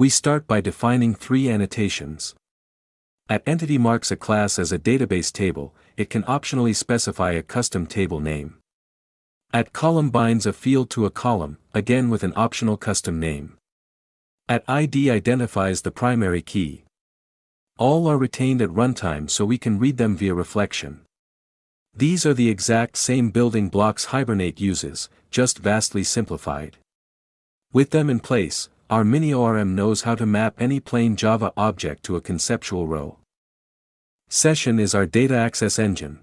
We start by defining three annotations. @entity marks a class as a database table, it can optionally specify a custom table name. @column binds a field to a column, again with an optional custom name. @id identifies the primary key. All are retained at runtime so we can read them via reflection. These are the exact same building blocks Hibernate uses, just vastly simplified. With them in place, our mini ORM knows how to map any plain Java object to a conceptual row. Session is our data access engine.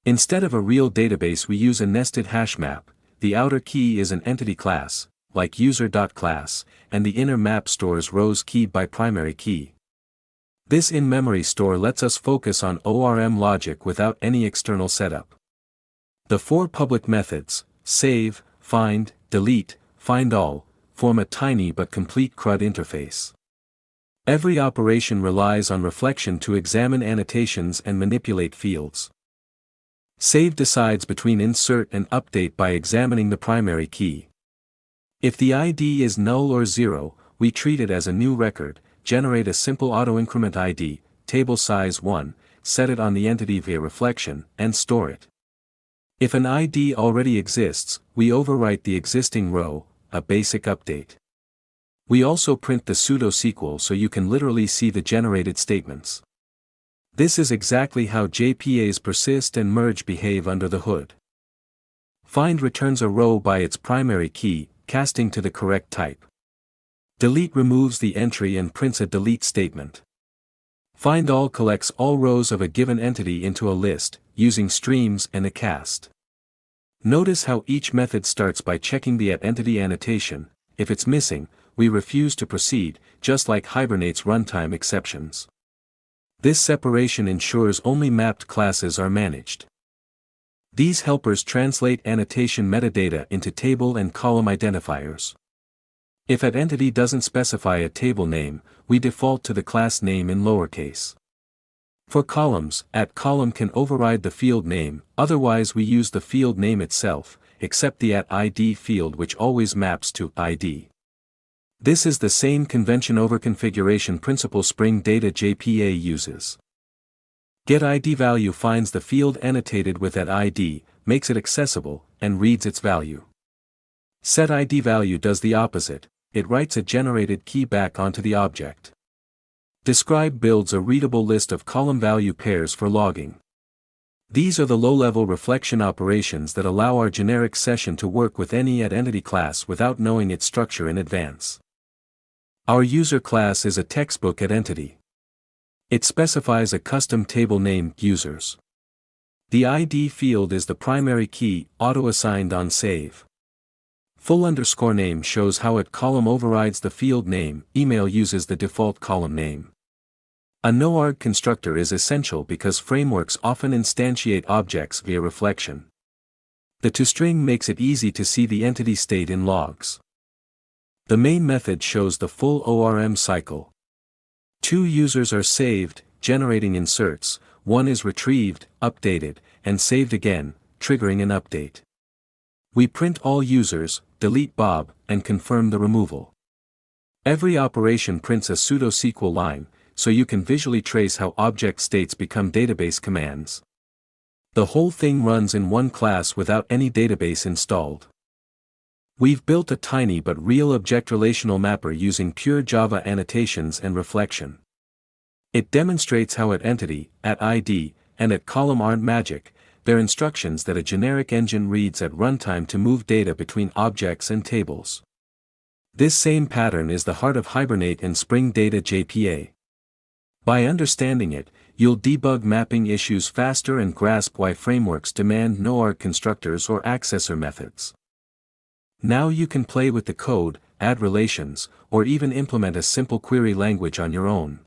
Instead of a real database we use a nested hash map. The outer key is an entity class, like user.class, and the inner map stores rows keyed by primary key. This in-memory store lets us focus on ORM logic without any external setup. The four public methods, save, find, delete, findAll, form a tiny but complete CRUD interface. Every operation relies on reflection to examine annotations and manipulate fields. Save decides between insert and update by examining the primary key. If the ID is null or 0, we treat it as a new record, generate a simple auto-increment ID, table size 1, set it on the entity via reflection, and store it. If an ID already exists, we overwrite the existing row, a basic update. We also print the pseudo-SQL so you can literally see the generated statements. This is exactly how JPAs persist and merge behave under the hood. Find returns a row by its primary key, casting to the correct type. Delete removes the entry and prints a delete statement. findAll collects all rows of a given entity into a list, using streams and a cast. Notice how each method starts by checking the @entity annotation. If it's missing, we refuse to proceed, just like Hibernate's runtime exceptions. This separation ensures only mapped classes are managed. These helpers translate annotation metadata into table and column identifiers. If @entity doesn't specify a table name, we default to the class name in lowercase. For columns, @column can override the field name, otherwise we use the field name itself, except the @id field which always maps to ID. This is the same convention over configuration principle Spring Data JPA uses. GetID value finds the field annotated with @id, makes it accessible, and reads its value. SetID value does the opposite, it writes a generated key back onto the object. Describe builds a readable list of column value pairs for logging. These are the low-level reflection operations that allow our generic session to work with any @entity class without knowing its structure in advance. Our user class is a textbook @entity. It specifies a custom table name, users. The ID field is the primary key, auto-assigned on save. Full _name shows how @column overrides the field name, email uses the default column name. A noarg constructor is essential because frameworks often instantiate objects via reflection. The toString makes it easy to see the entity state in logs. The main method shows the full ORM cycle. 2 users are saved, generating inserts, 1 is retrieved, updated, and saved again, triggering an update. We print all users, delete Bob, and confirm the removal. Every operation prints a pseudo-SQL line, so you can visually trace how object states become database commands. The whole thing runs in one class without any database installed. We've built a tiny but real object relational mapper using pure Java annotations and reflection. It demonstrates how @entity, @id, and @column aren't magic, they're instructions that a generic engine reads at runtime to move data between objects and tables. This same pattern is the heart of Hibernate and Spring Data JPA. By understanding it, you'll debug mapping issues faster and grasp why frameworks demand noarg constructors or accessor methods. Now you can play with the code, add relations, or even implement a simple query language on your own.